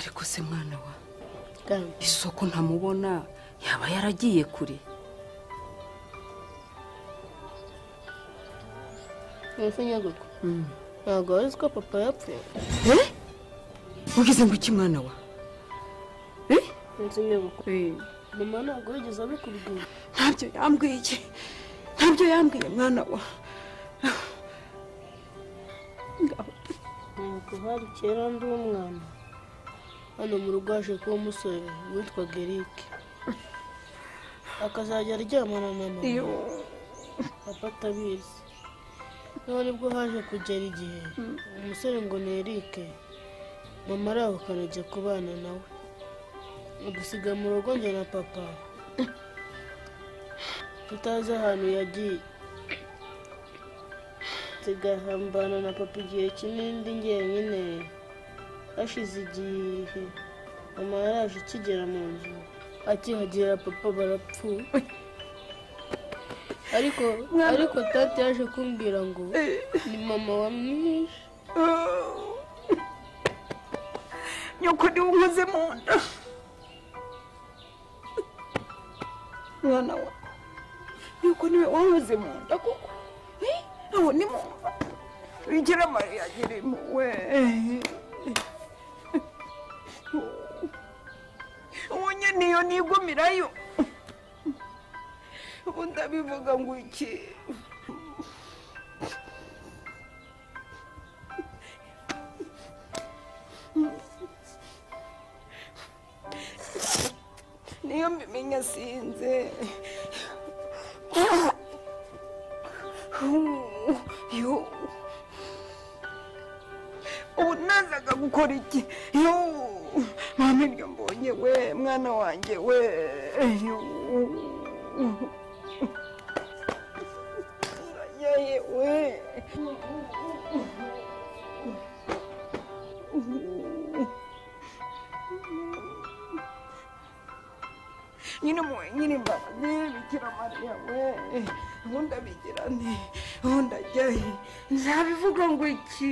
ariko se mwana wa isoko ntamubona yaba yaragiye kure ese nyagoko ntabwo wari ko papa yapfuye ugize ngo iki mwana wa ese nyagoko mama ntabwo yigeze abikubwira ntabyo yambwiye mwana wa ntabwo hari kera ndi umwana hano mu rugo haje kuba umusore witwaga Eric akazajya aryamana na mama papa atabizi none nibwo haje kugera igihe umusore ngo ni Eric mama arahukana ajya kubana nawe udusiga mu rugo njye na papa tutazi ahantu yagiye tugahambana na papa igihe kinini njyenyine hashize igihe mama yaraje akigera mu nzu akihagera papa barapfuye ariko tata yaje kumbwira ngo ni mama wamwishe nyoko ni unkoze mu nda mwana wa nyoko niwe wankoze mu nda kuko aho ni mumva Bikira Mariya agira impuhwe ubu niyo nigumirayo ubu ndabivuga ngo iki niyo mbimenya sinze ubu nazaga gukora iki mama iryo mbonye we mwana wanjye we ngayaye we nyine mbabazi Bikira Mariya we ubu ndabigira nte ubu ndajyahe nzabivuga ngo iki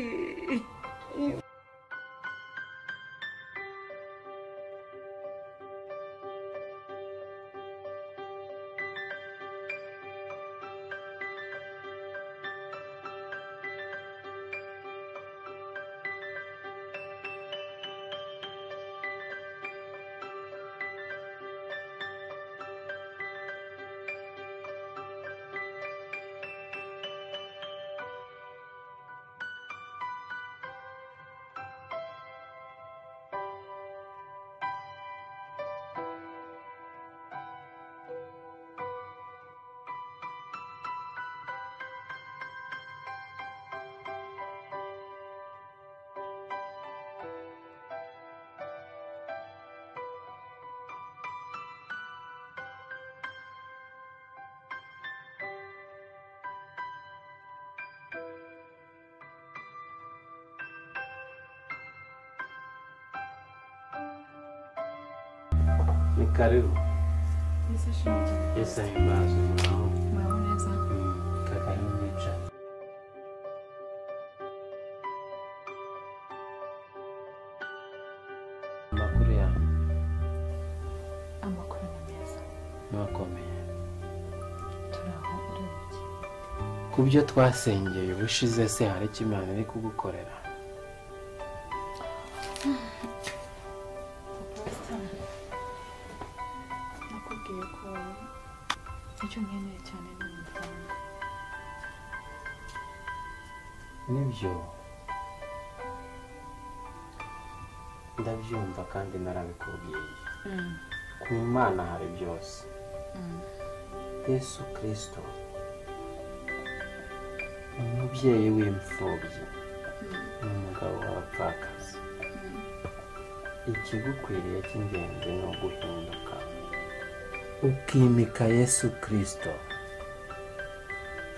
Ni karibu. Yes, ahimbaze mwaho. Mwaho neza. Karibu mwica. Amakuru ya? Amakuru ni meza. Mwakomeye. Turaho uri iki? Ku byo twasengeye ubushize se hari icyo Imana iri kugukorera? Nakubwiye ko icyo nkeneye cyane ni amafaranga. Nibyo. Ndabyumva kandi narabikubwiye. Ku Mana hari byose. Yesu Kristo umubyeyi w'imfubyi n'umugabo w'abapfakazi. Ikigukwiriye cy'ingenzi ni uguhinduka ukimika Yesu Kristo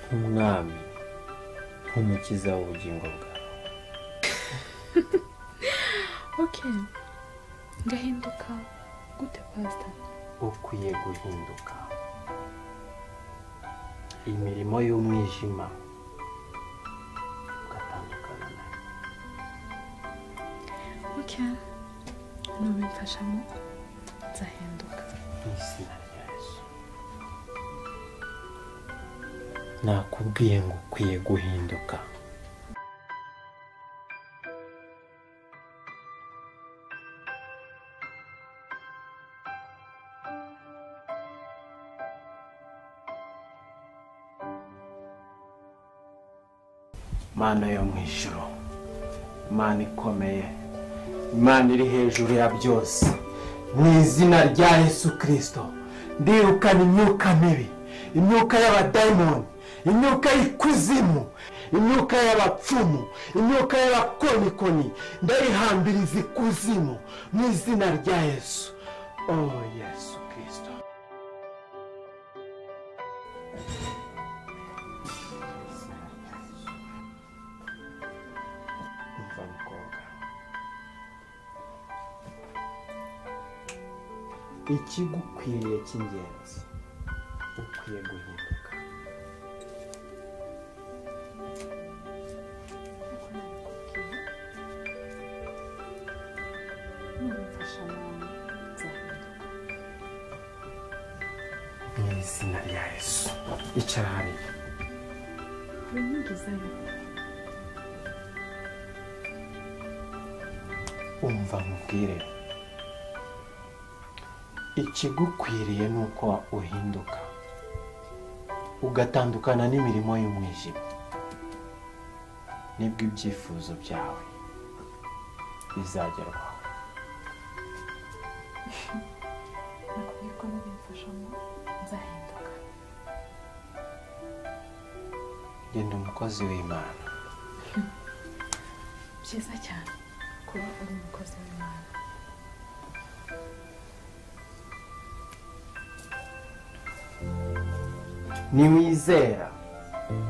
nk'umwami nk'umukiza w'ubugingo bwawe. Okay. Ngahinduka gute pastor? Ukwiye guhinduka imirimo y'umwijima ugatandukana nayo. Okay. nubimfashamo nzahinduka mu izina rya Yesu. Nakubwiye ngo ukwiye guhinduka. Mana yo mu ijuru, Imana ikomeye, Imana iri hejuru ya byose, mu izina rya Yesu Kristo ndirukana imyuka mibi, imyuka y'abadayimoni, imyuka y'ikuzimu, imyuka y'abapfumu, imyuka y'abakonikoni, ndayihambiriza ikuzimu mu izina rya Yesu. Oh Yesu Kristo. Umva mukobwa, ikigukwiriye cy'ingenzi ukwiye guhinduka. nubimfashamo nzahinduka Mu izina rya Yesu. Icara hariya. winyigizayo Umva mubwire, ikigukwiriye ni uko uhinduka ugatandukana n'imirimo y'umwijima, nibwo ibyifuzo byawe bizagerwaho. nakubwiye ko nubimfashamo nzahinduka Genda umukozi w'Imana. byiza cyane kuba uri umukozi w'Imana. Niwizera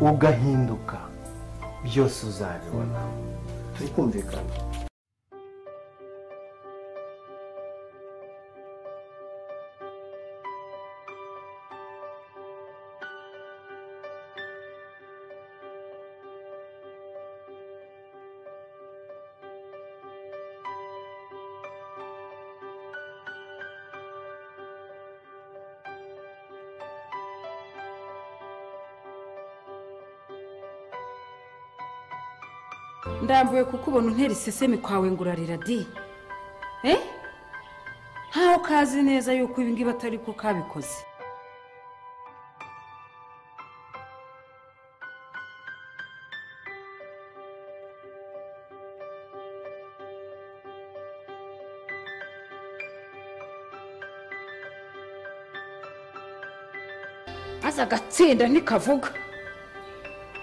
ugahinduka byose uzabibona. Turi kumvikana? ndambuye kukubona untera isesemi kwawe ngo urarira di nkaho kazi neza yuko ibi ngibi atari ko kabikoze. maze agatsinda ntikavuga,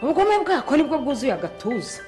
ubugome bwako nibwo bwuzuye agatuza.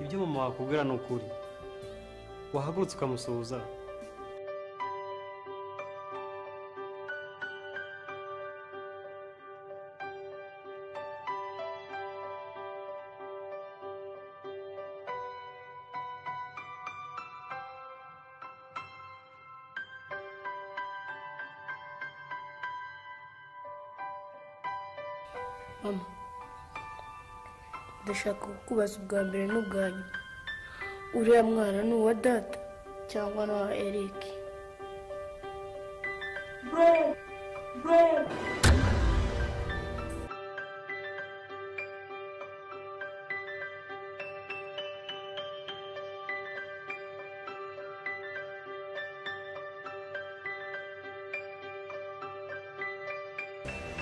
ibyo mama wakubwira ni ukuri wahagurutse ukamusuhuza. mama ndashaka kukubaza ubwa mbere n'ubwa nyuma, uriya mwana ni uwa data cyangwa ni uwa Eric?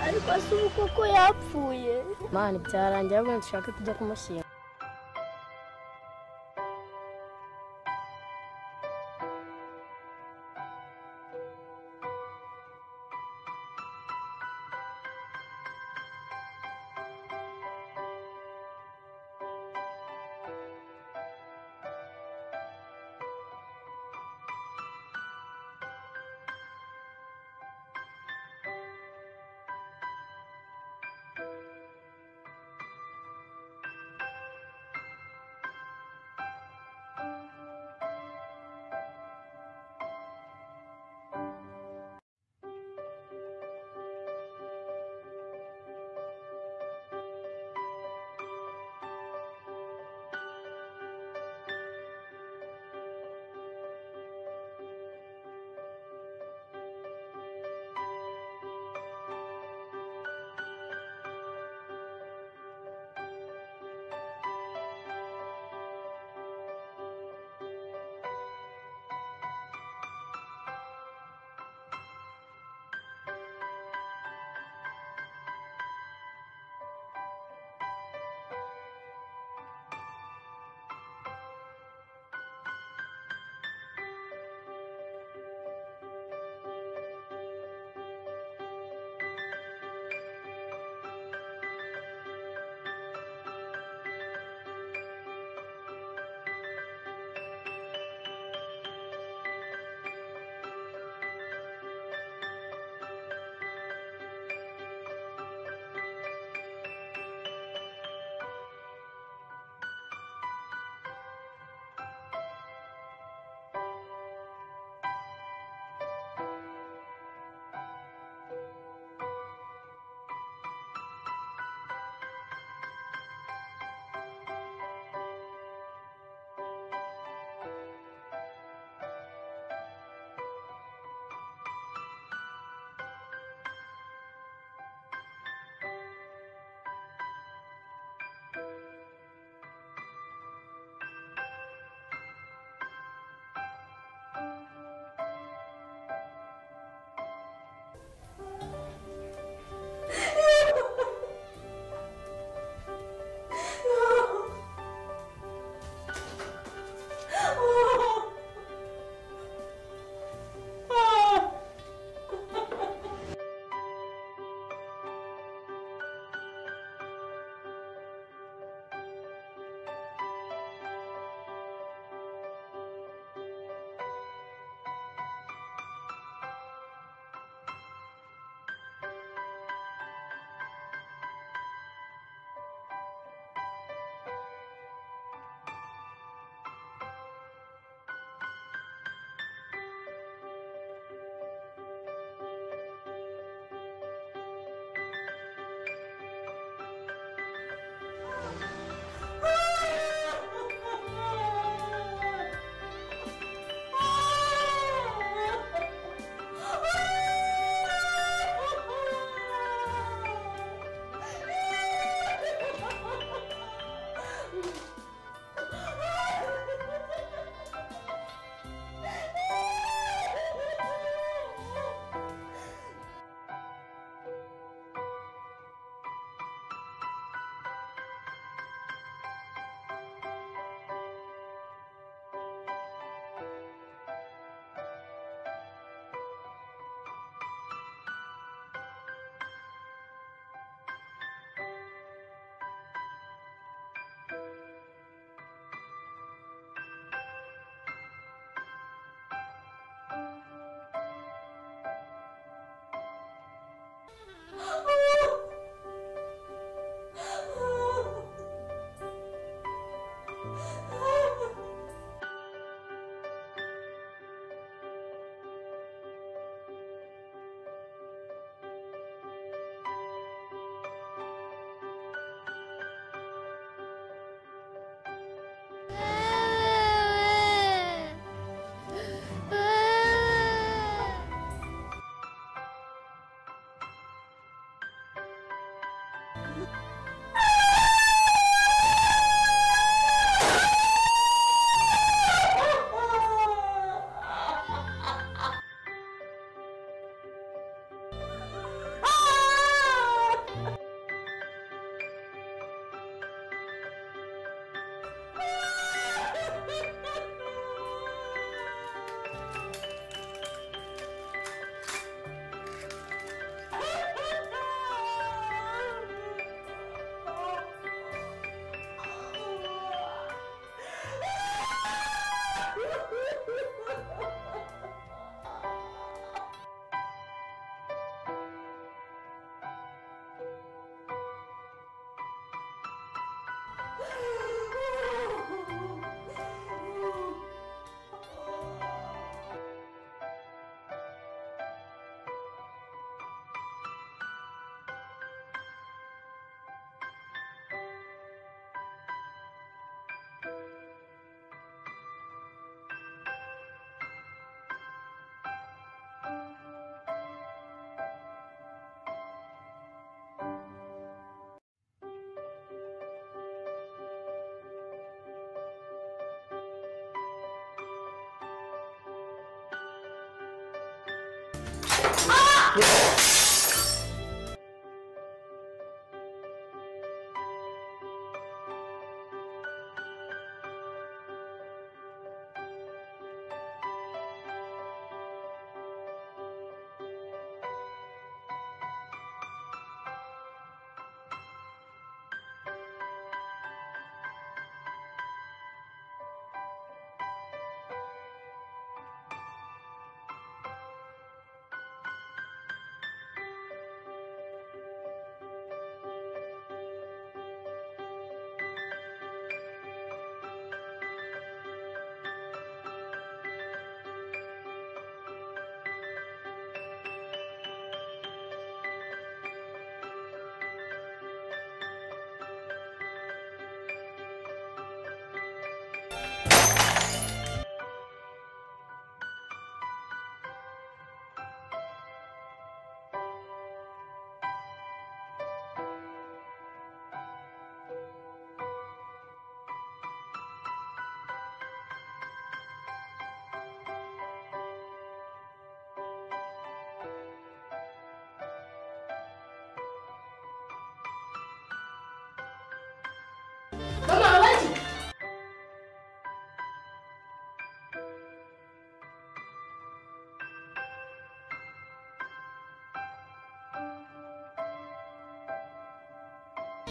ariko si ubu koko yapfuye. Mani byarangiye ahubwo dushaka tujya kumushyira.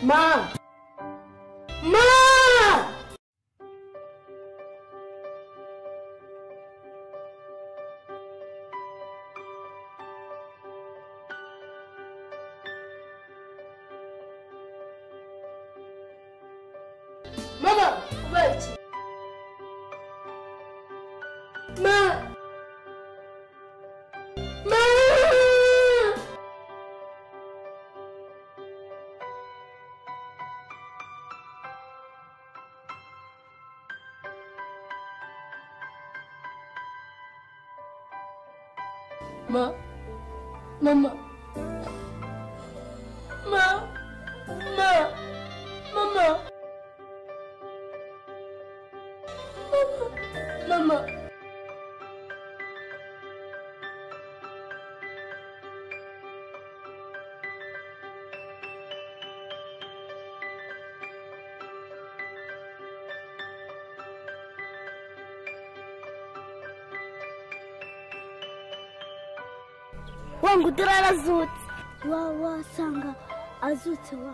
Ma! Ma! Mama, wait. Ma! Ma! Ma, mama, ma, mama, mama. wangu turarazutse wasanga azutse wa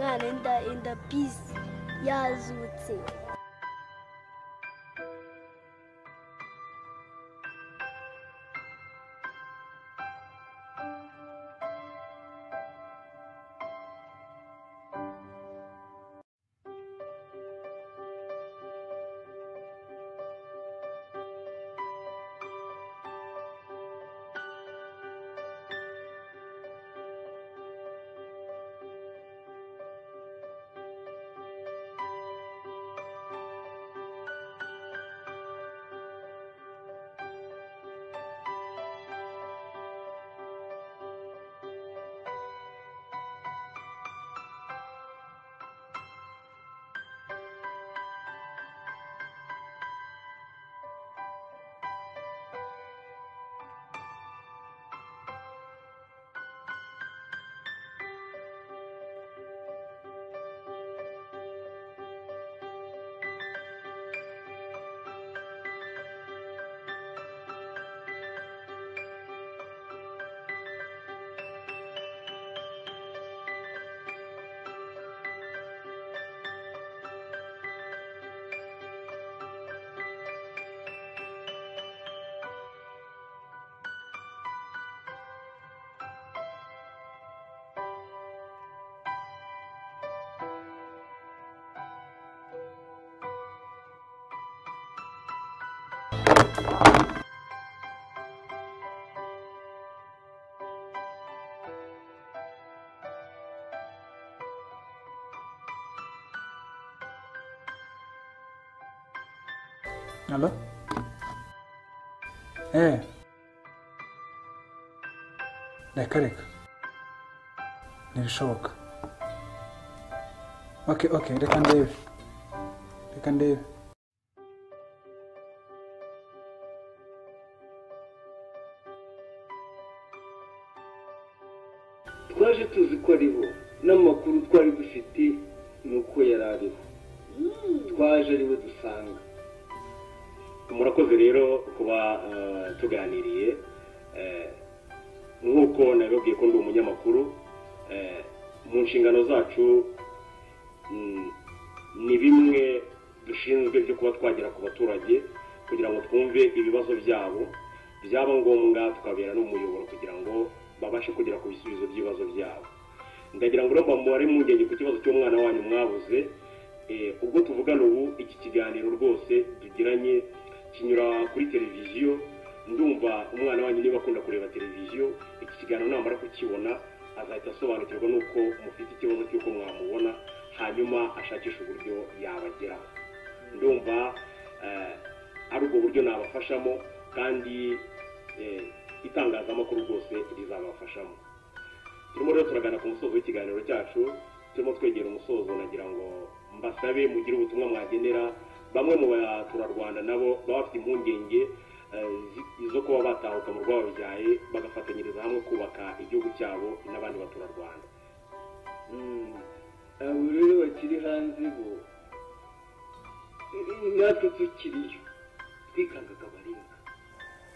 mwana inda pisi yazutse. Allo? Reka ntibishoboka. Okay, reka ndebe. twaje tuzi ko ariho n'amakuru twari dufite nuko yari ariho. Twaje ariwe dusanga. Murakoze rero kuba tuganiriye nk'uko nabibabwiye ko ndi umunyamakuru. Mu nshingano zacu ni bimwe dushinzwe byo kuba twagera ku baturage kugira ngo twumve ibibazo byabo, byaba ngombwa tukabera n'umuyoboro kugira ngo babashe kugera ku bisubizo by'ibibazo byabo. Ndagira ngo rero mubare mungenge ku kibazo cy'umwana wanyu mwabuze. Ubwo tuvugana ubu iki kiganiro rwose tugiranye kinyura kuri televiziyo. Ndumva umwana wanyu niba akunda kureba televiziyo, iki kiganiro namara kukibona azahita asobanukirwa nuko mufite ikibazo cy'uko mwamubona, hanyuma ashakisha uburyo yabageraho. Ndumva ari ubwo buryo nabafashamo, kandi itangazamakuru rwose rizabafashamo. Turimo rero turagana ku musozo w'ikiganiro cyacu, turimo twegera umusozo. Nagira ngo mbasabe mugire ubutumwa mwagenera bamwe mu baturarwanda nabo baba bafite impungenge izo kuba batahuka mu rwababyaye bagafatanyiriza hamwe kubaka igihugu cyabo n'abandi baturarwanda. Abo rero bakiri hanze bo natwe tukiriyo twikangaga baringa,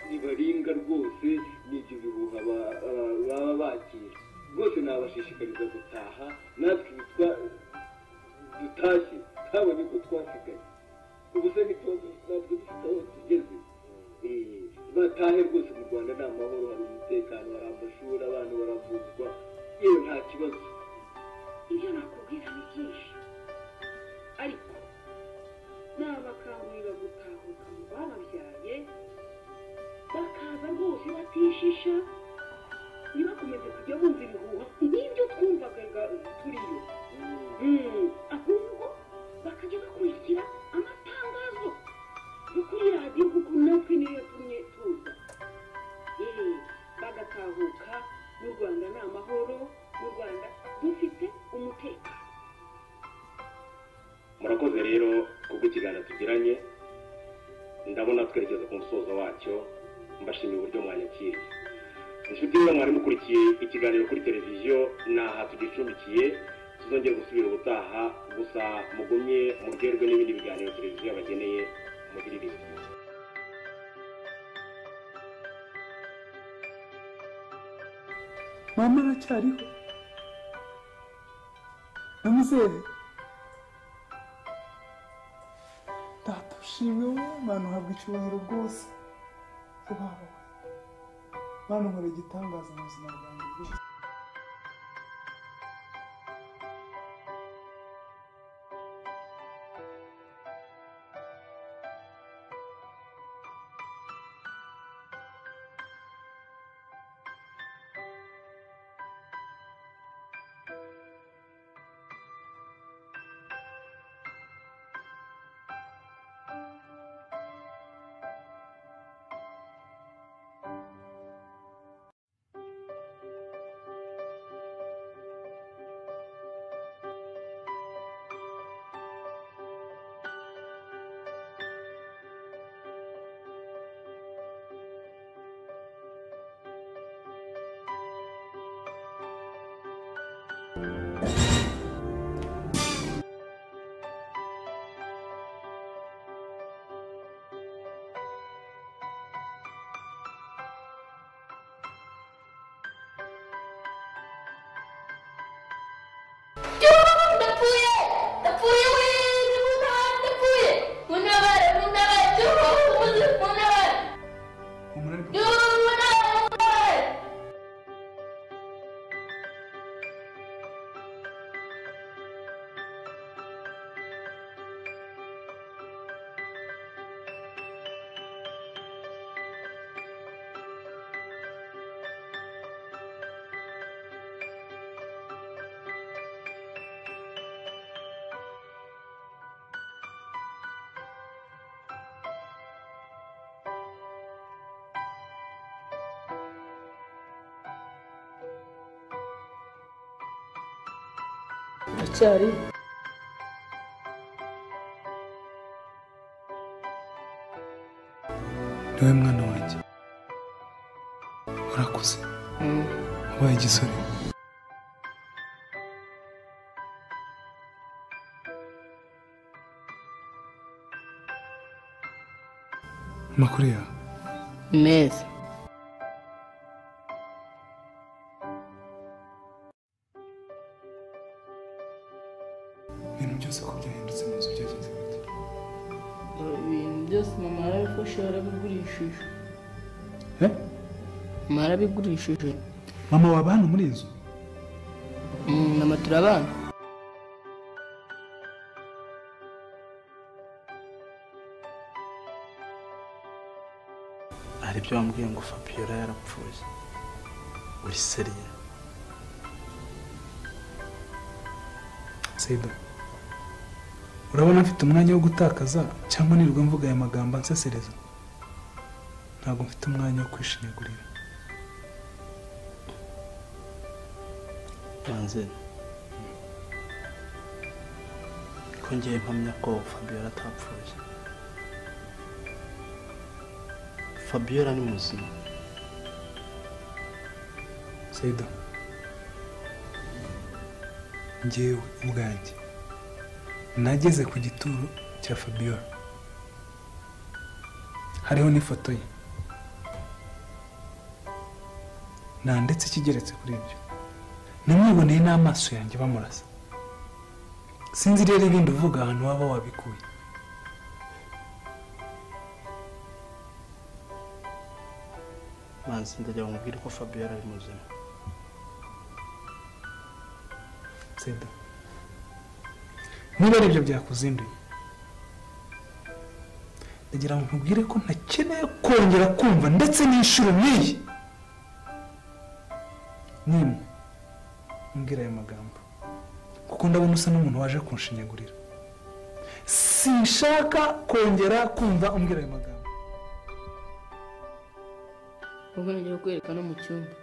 nibaringa rwose n'ibyo bihuha baba bakira rwose. Nabashishikariza gutaha, natwe dutashye ntabone ko twasigaye. Ubu se n'ikibazo ntabwo dufite aho tugeze. Batahe rwose, mu Rwanda ni amahoro, hari umutekano, hari amashuri, abantu baravuzwa, yewe nta kibazo. Ibyo nakubwira ni byinshi, ariko nabakangurira gutahuka mu bababyaye, bakaza rwose batishisha, ntibakomeze kujya bumva ibihuha n'ibyo twumvaga turiyo. Ahubwo bakajya bakurikira amatangazo yo kuri radiyo, kuko natwe niyo yatumye tuza. Bagatahuka. Mu Rwanda ni amahoro, mu Rwanda dufite umutekano. Murakoze rero kubw'ikiganiro tugiranye. Ndabona twerekeza ku musozo wacyo. Mbashimiye uburyo mwanyakiriye. Inshuti rero mwari mukurikiye ikiganiro kuri televiziyo, naha tugicumbikiye. Tuzongera gusubira ubutaha, gusa mugumye muryoherwe n'ibindi biganiro televiziyo yabageneye. Mugire ibihe. Mama aracyariho? namusere ndatushimwe Mana uhabwa icyubahiro rwose baba Mana nkora igitangaza mu buzima bwanjye bwose ndacyari niwe mwana wanjye urakuze wabaye igisore amakuru yawe meza ibintu byose ko byahindutse mu nzu byagenze bite ibintu byose mama yarabifashe yarabigurishije mama yarabigurishije mama waba hano muri iyi nzu mama turabana hari ibyo wambwiye ngo Fabiola yarapfuye uri seriye Saido urabona mfite umwanya wo gutakaza cyangwa nirirwa mvuga aya magambo ansesereza ntabwo mfite umwanya wo kwishinyagurira yanze ko ngiye mpamya ko Fabiola atapfuye Fabiola ni muzima Saido njyewe ubwanjye nageze ku gituro cya Fabiola hariho n'ifoto ye ndetse kigeretse kuri ibyo namwiboneye n'amaso yanjye bamurasa sinzi rero ibindi uvuga ahantu waba wabikuye manzi ndajya mubwira ko Fabiola ari muzima Saido niba ari ibyo byakuzinduye ndagira ngo nkubwire ko ntakeneye kongera kumva ndetse n'inshuro n'iyi nimwe mbwira aya magambo kuko ndabona usa n'umuntu waje kunshinyagurira sinshaka kongera kumva umbwira aya magambo ubwo ngiye kwerekana mu cyumba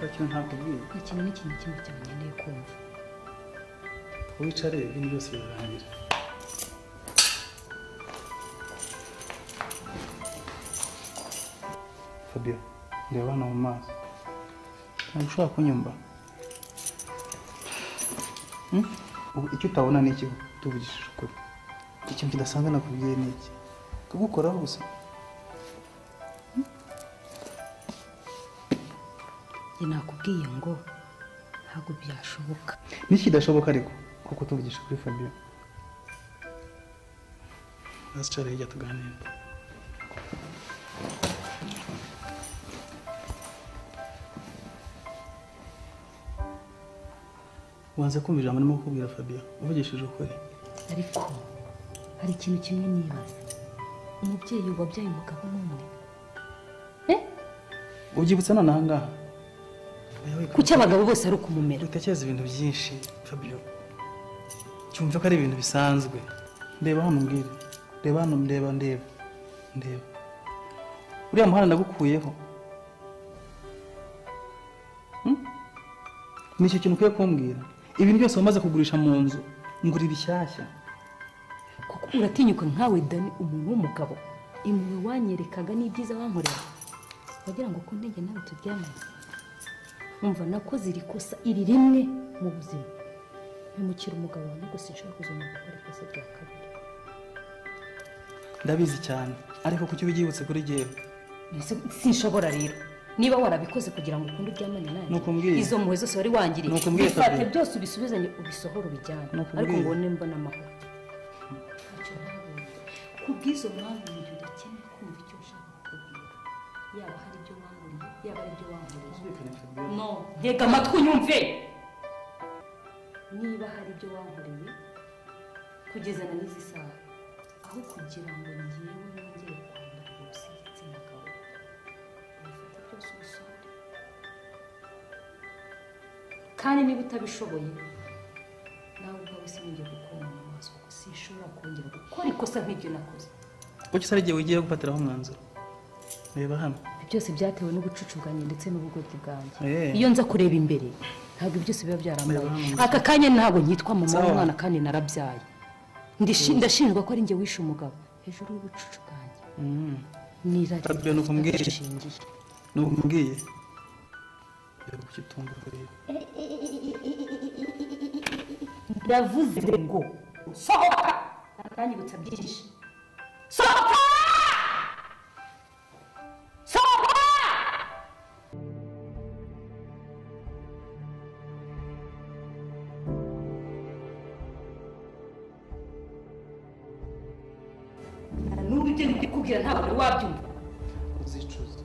ikintu ntakubwiye nta kintu n'ikintu kimwe cyane nkeneye kumva. wicare ibintu byose birarangira. Fabio, ndeba hano mu maso. Ntabwo ushobora kunyumva. Icyo utabona ni iki tuvugishije ukuri. Ikintu kidasanzwe nakubwiye ni iki? Kugukoraho gusa. Njye nakubwiye ngo ntabwo byashoboka. Niki kidashoboka ariko kuko tuvugisha kuri Fabio. Asicara hirya tuganira. Wanze kumva ijambo ndimo kukubwira Fabio, uvugishije ukuri. Ariko hari ikintu kimwe nibaza. Umubyeyi wabyaye umugabo n'umwe. Ubyibutsa none aha ngaha? Kuki abagabo bose ari ukumumera? Utekereza ibintu byinshi Fabio. Cyumva ko ari ibintu bisanzwe. Ndeba hano mbwire. Reba hano ndeba. Uriya muhanda nagukuyeho. Nicyo kintu ukwiye kumbwira. Ibintu byose wamaze kugurisha mu nzu ngurira ishyashya. Kuko uratinyuka nkawe Dani, umuntu w'umugabo. Imwe wanyerekaga n'ibyiza wankorera. Wagira ngo kuntege nawe turyamane. Umva nakoze iri kosa iri rimwe mu buzima. Mpemukira umugabo wanjye gusa nshaka kuzoma gukora ikosa rya kabiri. Ndabizi cyane ariko kuki ubigibutse kuri jewe? Sinshobora rero. Niba warabikoze kugira ngo ukunde uryamane nanjye. Izo mpuhwe zose wari wangiriye. Bifate byose ubisubizanye ubisohora ubijyane. Ariko ngo mbona amahoro. Kubwizo mpamvu ibintu udakeneye kumva icyo ushaka kukubwira. Yaba hari ibyo wanguriye, yaba ari ibyo wanguriye. No, ntega amatwi unyumve. Niba hari ibyo wankoreye kugeza na n'izi saha, aho kugira ngo ngiye nongere kwambara ubusa igitsina gabo, bifata byose ubisore. Kandi niba utabishoboye nawe ubwawe sinongeye gukora mu maso kuko sinshobora kongera gukora ikosa nk'ibyo nakoze. Kuki sari igihe ugiye gufatiraho umwanzuro? Reba hano. Byose byatewe n'ubucucu bwanjye ndetse n'ubugoryi bwanjye. Iyo nza kureba imbere ntabwo byose biba byarambaye. Aka kanya ntabwo nyitwa mama w'umwana kandi narabyaye. Ndashinjwa ko ari njye wishe umugabo hejuru y'ubucucu bwanjye. Fabio nukumbwiye. Nukumbwiye. Kuki utumva kuri ibi? Ndavuze ngo sohoka. Akanyibutsa byinshi. Sohoka! N'ubu ibyo ndikubwira ntabwo wabyumva. Uzicuza.